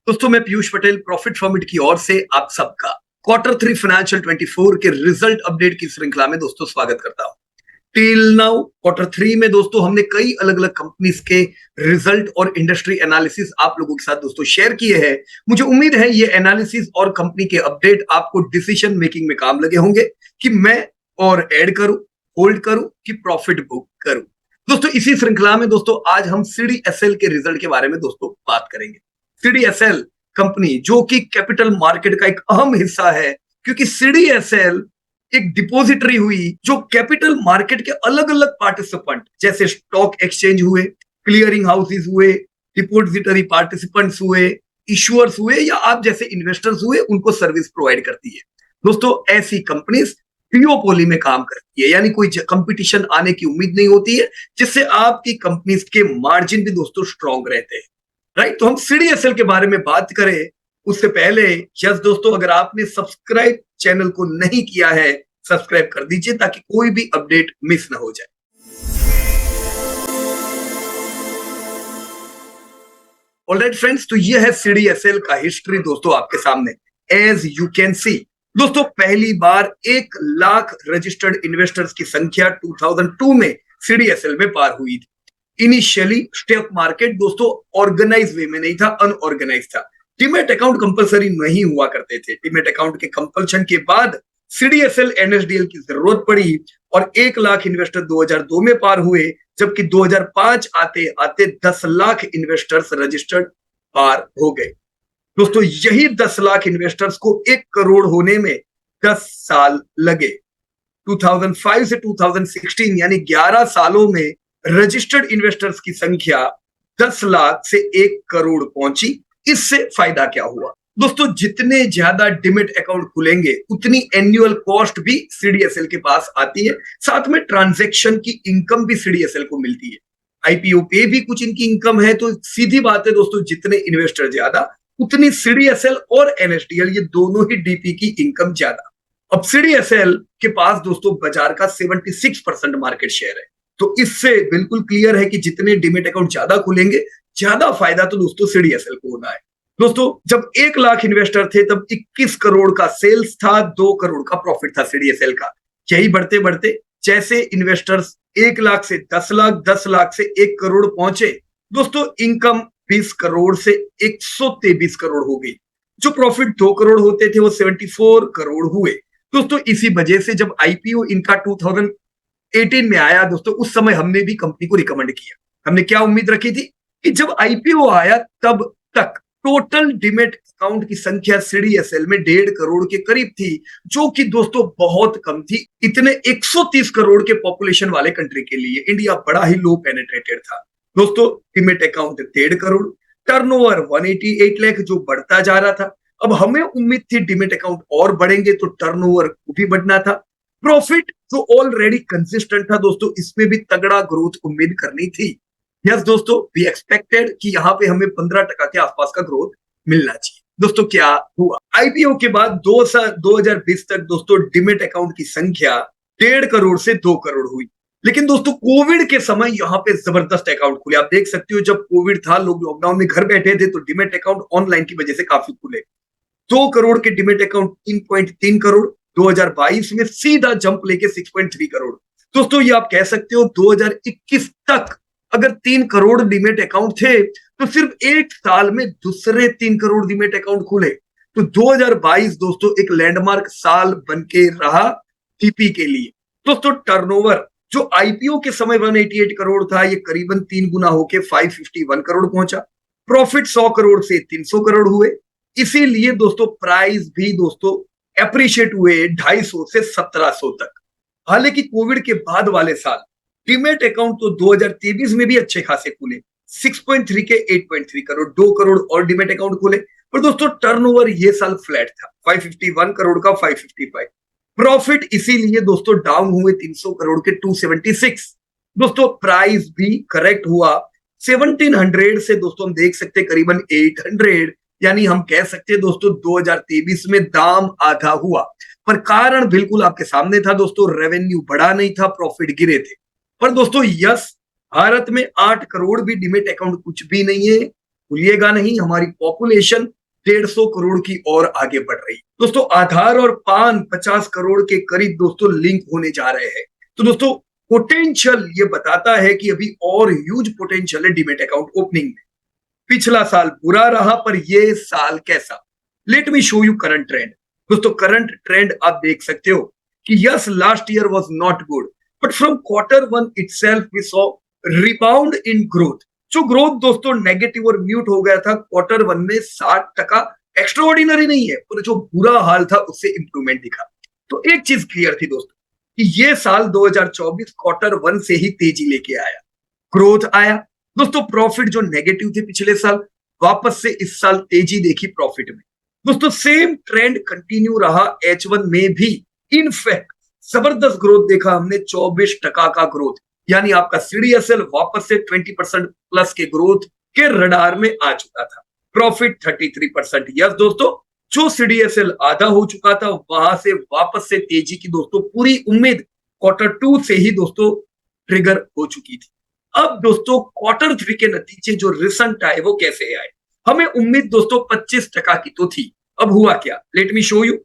दोस्तों मैं पीयूष पटेल प्रॉफिट फॉर्मिट की ओर से आप सबका Q3 फाइनेंशियल 24 के रिजल्ट अपडेट की श्रृंखला में दोस्तों स्वागत करता हूं। टिल नाउ Q3 में दोस्तों हमने कई अलग अलग कंपनीज के रिजल्ट और इंडस्ट्री एनालिसिस आप लोगों के साथ दोस्तों शेयर किए हैं। मुझे उम्मीद है ये एनालिसिस और कंपनी के अपडेट आपको डिसीजन मेकिंग में काम लगे होंगे कि मैं और ऐड करूं, होल्ड करूं कि प्रॉफिट बुक करूं। दोस्तों इसी श्रृंखला में दोस्तों आज हम CDSL के रिजल्ट के बारे में दोस्तों बात करेंगे। CDSL कंपनी जो कि कैपिटल मार्केट का एक अहम हिस्सा है, क्योंकि CDSL एक डिपॉजिटरी हुई जो कैपिटल मार्केट के अलग अलग पार्टिसिपेंट जैसे स्टॉक एक्सचेंज हुए, क्लियरिंग हाउसेस हुए, डिपॉजिटरी पार्टिसिपेंट्स हुए, इशुअर्स हुए या आप जैसे इन्वेस्टर्स हुए, उनको सर्विस प्रोवाइड करती है। दोस्तों ऐसी कंपनीज डिओपोली में काम करती है, यानी कोई कंपटीशन आने की उम्मीद नहीं होती है, जिससे आपकी कंपनीज के मार्जिन भी दोस्तों स्ट्रॉन्ग रहते हैं। राइट, तो हम CDSL के बारे में बात करें उससे पहले यस दोस्तों, अगर आपने सब्सक्राइब चैनल को नहीं किया है, सब्सक्राइब कर दीजिए ताकि कोई भी अपडेट मिस ना हो जाए। ऑलराइट फ्रेंड्स, तो ये है CDSL का हिस्ट्री दोस्तों आपके सामने। एज यू कैन सी दोस्तों, पहली बार 1 लाख रजिस्टर्ड इन्वेस्टर्स की संख्या 2002 में CDSL में पार हुई थी। इनिशियली स्टॉक मार्केट दोस्तों ऑर्गेनाइज वे में नहीं था, अनऑर्गेनाइज था। डीमैट अकाउंट कंपलसरी नहीं हुआ करते थे। डीमैट अकाउंट के कंपल्शन के बाद CDSL NSDL की जरूरत पड़ी और 1 लाख इन्वेस्टर 2002 में पार हुए, जबकि 2005 आते आते 10 लाख इन्वेस्टर्स रजिस्टर्ड पार हो गए। दोस्तों यही 10 लाख इन्वेस्टर्स को 1 करोड़ होने में 10 साल लगे। 2005 से 2016 यानी 11 सालों में रजिस्टर्ड इन्वेस्टर्स की संख्या 10 लाख से 1 करोड़ पहुंची। इससे फायदा क्या हुआ दोस्तों, जितने ज्यादा डीमैट अकाउंट खुलेंगे उतनी एनुअल कॉस्ट भी CDSL के पास आती है, साथ में ट्रांजैक्शन की इनकम भी CDSL को मिलती है। IPO पे भी कुछ इनकी इनकम है, तो सीधी बात है दोस्तों, जितने इन्वेस्टर ज्यादा उतनी CDSL और NSDL ये दोनों ही DP की इनकम ज्यादा। अब CDSL के पास दोस्तों बाजार का 76% मार्केट शेयर है, तो इससे बिल्कुल क्लियर है कि जितने डीमैट अकाउंट ज्यादा खुलेंगे ज्यादा फायदा तो दोस्तों CDSL को होना है। दोस्तों जब 1 लाख इन्वेस्टर थे तब 21 करोड़ का सेल्स था, 2 करोड़ का प्रॉफिट था CDSL का। यही बढ़ते बढ़ते जैसे इन्वेस्टर्स 1 लाख से 10 लाख, 10 लाख से 1 करोड़ पहुंचे, दोस्तों इनकम 20 करोड़ से 123 करोड़ हो गई। जो प्रॉफिट 2 करोड़ होते थे वो 74 करोड़ हुए। दोस्तों इसी वजह से जब IPO इनका 2018 में आया दोस्तों, उस समय हमने भी कंपनी को रिकमेंड किया। हमने क्या उम्मीद रखी थी कि जब IPO आया तब तक टोटल डीमैट अकाउंट की संख्या CDSL में 1.5 करोड़ के करीब थी, जो कि दोस्तों बहुत कम थी। इतने 130 करोड़ के पॉपुलेशन वाले कंट्री के लिए इंडिया बड़ा ही लो पेनिट्रेटेड था। दोस्तों demat account 1.5 crore, turnover 188 lakh जो बढ़ता जा रहा था। अब हमें उम्मीद थी डीमैट अकाउंट और बढ़ेंगे तो टर्नओवर भी बढ़ना था। प्रॉफिट जो ऑलरेडी कंसिस्टेंट था दोस्तों, इसमें भी तगड़ा ग्रोथ उम्मीद करनी थी। यस दोस्तों, वी एक्सपेक्टेड कि यहाँ पे हमें 15% के आसपास का ग्रोथ मिलना चाहिए। दोस्तों क्या हुआ, IPO के बाद 2020 तक दोस्तों डीमैट अकाउंट की संख्या 1.5 करोड़ से 2 करोड़ हुई। लेकिन दोस्तों कोविड के समय यहाँ पे जबरदस्त अकाउंट खुले। आप देख सकते हो जब कोविड था, लोग लॉकडाउन में घर बैठे थे, तो डीमैट अकाउंट ऑनलाइन की वजह से काफी खुले। 2 करोड़ के डीमैट अकाउंट 3.3 करोड़, 2022 में सीधा जंप लेके 6.3 करोड़। दोस्तों ये आप कह सकते हो 2021 तक अगर 3 करोड़ डीमैट अकाउंट थे तो सिर्फ 1 साल में दूसरे 3 करोड़ डीमैट अकाउंट खुले। तो 2022 दोस्तों एक लैंडमार्क साल बनके रहा DP के लिए। दोस्तों टर्नओवर जो IPO के समय 188 करोड़ था, ये करीबन 3 गुना होके 551 करोड़ पहुंचा। प्रॉफिट 100 करोड़ से 300 करोड़ हुए। इसीलिए दोस्तों प्राइस भी दोस्तों एप्रिशिएट हुए 250 से 1700 तक। हालांकि कोविड के बाद वाले साल डीमैट अकाउंट तो 2023 में भी अच्छे खासे खुले, 6.3 के 8.3 करोड़, 2 करोड़ और डीमैट अकाउंट खुले। पर दोस्तों टर्नओवर ये साल फ्लैट था, 551 करोड़ का 555। प्रॉफिट इसीलिए दोस्तों डाउन हुए 300 करोड़ के 276। दोस्तों प्राइस भी करेक्ट हुआ 1700 से दोस्तों हम देख सकते करीबन 800, यानी हम कह सकते हैं दोस्तों 2023 में दाम आधा हुआ। पर कारण बिल्कुल आपके सामने था दोस्तों, रेवेन्यू बढ़ा नहीं था, प्रॉफिट गिरे थे। पर दोस्तों यस, भारत में 8 करोड़ भी डीमैट अकाउंट कुछ भी नहीं है, भूलिएगा नहीं। हमारी पॉपुलेशन 150 करोड़ की और आगे बढ़ रही। दोस्तों आधार और पान 50 करोड़ के करीब दोस्तों लिंक होने जा रहे हैं। तो दोस्तों पोटेंशियल ये बताता है कि अभी और ह्यूज पोटेंशियल है डीमेट अकाउंट ओपनिंग में। पिछला साल बुरा रहा पर ये साल कैसा, let me show you current trend. दोस्तों करंट ट्रेंड आप देख सकते हो कि yes last year was not good but from Q1 itself we saw rebound in growth. जो ग्रोथ दोस्तों नेगेटिव और म्यूट हो गया था Q1 में 60%, एक्स्ट्राऑर्डिनरी नहीं है पर जो बुरा हाल था उससे इंप्रूवमेंट दिखा। तो एक चीज क्लियर थी दोस्तों कि ये साल 2024 Q1 से ही तेजी लेके आया, ग्रोथ आया। दोस्तों प्रॉफिट जो नेगेटिव थे पिछले साल वापस से इस साल तेजी देखी प्रॉफिट में। दोस्तों सेम ट्रेंड कंटिन्यू रहा H1 में भी। इनफैक्ट जबरदस्त ग्रोथ देखा हमने, 24% का ग्रोथ, यानी आपका CDSL वापस से 20% प्लस के ग्रोथ के रडार में आ चुका था। प्रॉफिट 33%। यस दोस्तों जो CDSL आधा हो चुका था वहां से वापस से तेजी की दोस्तों पूरी उम्मीद Q2 से ही दोस्तों ट्रिगर हो चुकी थी। अब दोस्तों Q3 के नतीजे जो रिसेंट आए वो कैसे आए, हमें उम्मीद दोस्तों 25% की तो थी। अब हुआ क्या, लेट मी शो यू।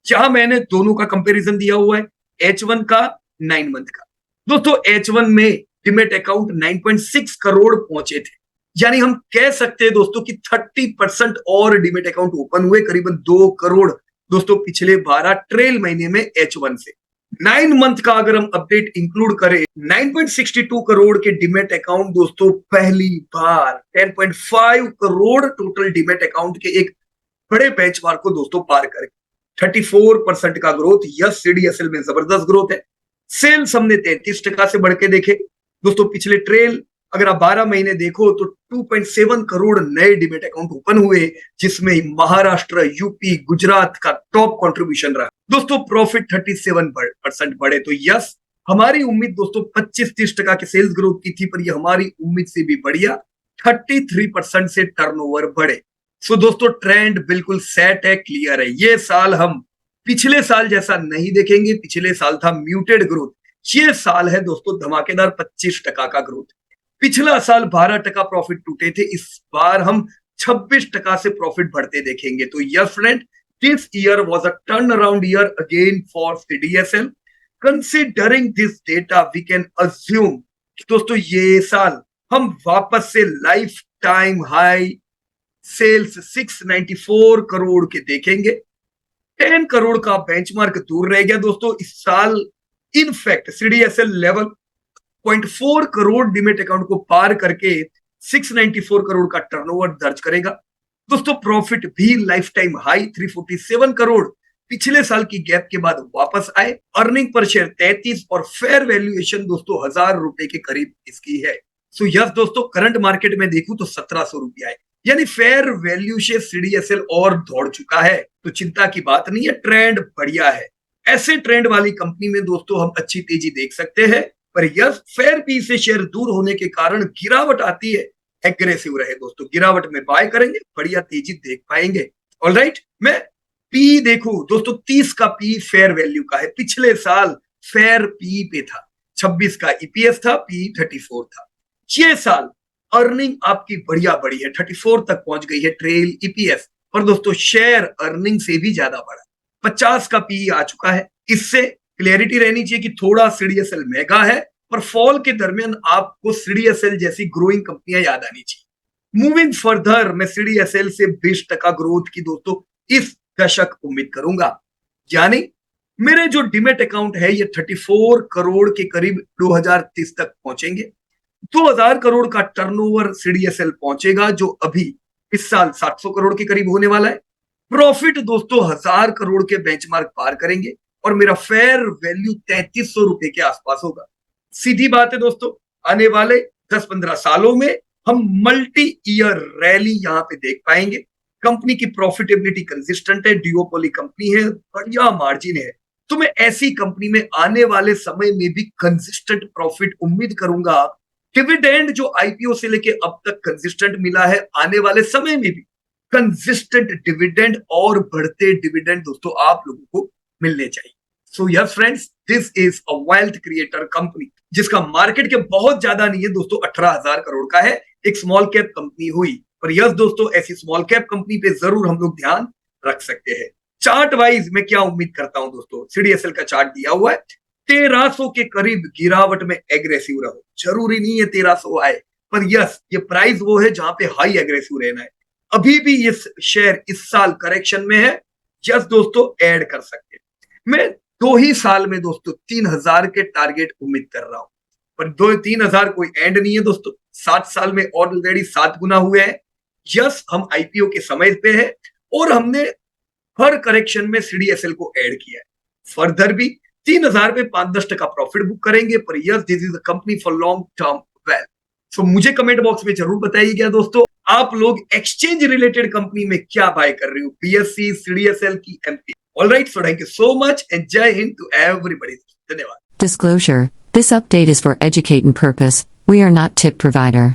जहां मैंने दोनों का कंपैरिजन दिया हुआ है, H1 का 9 मंथ का। दोस्तों H1 में डीमेट अकाउंट 9.6 करोड़ पहुंचे थे, यानी हम कह सकते हैं दोस्तों कि 30% और डीमेट अकाउंट ओपन हुए, करीबन 2 करोड़ दोस्तों पिछले 12 ट्रेल महीने में H1 से। 9 मंथ का अगर हम अपडेट इंक्लूड करें, 9.62 करोड़ के डीमेट अकाउंट दोस्तों पहली बार 10.5 करोड़ टोटल डीमेट अकाउंट के एक बड़े बेंचमार्क को दोस्तों पार कर 34% का ग्रोथ। यस CDSL में जबरदस्त ग्रोथ है। सेल्स हमने 33% से बढ़ के देखे दोस्तों। पिछले ट्रेल अगर आप 12 महीने देखो तो 2.7 करोड़ नए डीमेट अकाउंट ओपन हुए, जिसमें महाराष्ट्र, यूपी, गुजरात का टॉप कंट्रीब्यूशन रहा। दोस्तों प्रॉफिट 37% बढ़े। तो यस हमारी उम्मीद दोस्तों 25-30% के सेल्स ग्रोथ की थी, पर ये हमारी उम्मीद से भी बढ़िया 33% से टर्नओवर बढ़े। सो दोस्तों ट्रेंड बिल्कुल सेट है, क्लियर है। ये साल हम पिछले साल जैसा नहीं देखेंगे, पिछले साल था म्यूटेड ग्रोथ, ये साल है दोस्तों धमाकेदार 25% का ग्रोथ। पिछला साल 12% प्रॉफिट टूटे थे, इस बार हम 26% से प्रॉफिट बढ़ते देखेंगे। तो yes friend, this year was a turnaround year again for CDSL। Considering this data we can assume दोस्तों ये साल हम वापस से lifetime high sales 694 crore के देखेंगे। 10 करोड़ का बेंचमार्क दूर रह गया दोस्तों इस साल। In fact CDSL level 0.4 crore demat account को पार करके 694 करोड़ का टर्नओवर दर्ज करेगा। दोस्तों प्रॉफिट भी लाइफ टाइम हाई 347 करोड़ पिछले साल की गैप के बाद वापस आए। अर्निंग पर शेयर 33 और फेयर वैल्यूएशन दोस्तों 1000 रुपए के करीब इसकी है। सो यस दोस्तों करंट मार्केट में देखूं तो 1700 रुपया है, यानी फेयर वैल्यू से CDSL और दौड़ चुका है। तो चिंता की बात नहीं है, ट्रेंड बढ़िया है। ऐसे ट्रेंड वाली कंपनी में दोस्तों हम अच्छी तेजी देख सकते हैं, पर यस फेयर पी से शेयर दूर होने के कारण गिरावट आती है। एग्रेसिव रहे दोस्तों, गिरावट में बाय करेंगे, बढ़िया तेजी देख पाएंगे। ऑलराइट, मैं पी देखूं दोस्तों 30 का पी फेयर वैल्यू का है। पिछले साल फेयर पी पे था 26 का EPS था, पी 34 था। ये साल अर्निंग आपकी बढ़िया बढ़ी है, 34 तक पहुंच गई है ट्रेल EPS, पर दोस्तों शेयर अर्निंग से भी ज्यादा बढ़ा, 50 का पी आ चुका है। इससे क्लियरिटी रहनी चाहिए कि थोड़ा CDSL महंगा है, पर फॉल के दरमियान आपको CDSL जैसी ग्रोइंग कंपनियां याद आनी चाहिए। मूविंग फर्दर मैं CDSL से 20% ग्रोथ की दोस्तों इस दशक उम्मीद करूंगा, यानी मेरे जो डीमेट अकाउंट है ये 34 करोड़ के करीब 2030 तक पहुंचेंगे। 2000 करोड़ का टर्नओवर CDSL पहुंचेगा, जो अभी इस साल 700 करोड़ के करीब होने वाला है। प्रॉफिट दोस्तों 1000 करोड़ के बेंचमार्क पार करेंगे और मेरा फेयर वैल्यू 3300 रुपए के आसपास होगा। सीधी बात है दोस्तों, आने वाले 10-15 सालों में हम मल्टी ईयर रैली यहां पे देख पाएंगे। कंपनी की प्रॉफिटेबिलिटी कंसिस्टेंट है, डिओपोली कंपनी है, बढ़िया मार्जिन है। तो मैं ऐसी कंपनी में आने वाले समय में भी कंसिस्टेंट प्रॉफिट उम्मीद करूंगा। डिविडेंड जो IPO से लेके अब तक कंसिस्टेंट मिला है, आने वाले समय में भी कंसिस्टेंट डिविडेंड और बढ़ते डिविडेंड दोस्तों आप लोगों को मिलने चाहिए। So yes friends, this is a wealth creator company जिसका मार्केट के बहुत ज्यादा नहीं है दोस्तों, 18,000 करोड़ का है, एक स्मॉल कैप कंपनी हुई। पर यस दोस्तों, ऐसी स्मॉल कैप कंपनी पे जरूर हम लोग ध्यान रख सकते हैं। चार्ट वाइज मैं क्या उम्मीद करता हूं दोस्तों, सीडीएसएल का चार्ट दिया हुआ है, 1300 के करीब गिरावट में एग्रेसिव रहो। जरूरी नहीं है 1300 आए, पर यस ये प्राइस वो है जहां पे हाई एग्रेसिव रहना है। अभी भी ये शेयर इस साल करेक्शन में है, यस दोस्तों ऐड कर सकते हैं। मैं 2 ही साल में दोस्तों 3000 के टारगेट उम्मीद कर रहा हूं, पर 2-3000 कोई एंड नहीं है दोस्तों। 7 साल में ऑलरेडी 7 गुना हुए हैं। यस हम आईपीओ के समय पे है और हमने हर करेक्शन में सीडीएसएल को ऐड किया है। फर्दर भी 3000 पे 5-10% प्रॉफिट बुक करेंगे, पर yes this is a company for long term wealth. So मुझे कमेंट बॉक्स में जरूर बताइएगा दोस्तों, आप लोग एक्सचेंज रिलेटेड कंपनी में क्या बाय कर रहे हो, पीएससी, सीडीएसएल की MP. Alright, so thank you so much and जय हिंद टू एवरीबॉडी। धन्यवाद। Disclosure: This update is for educating purpose. We are not tip provider.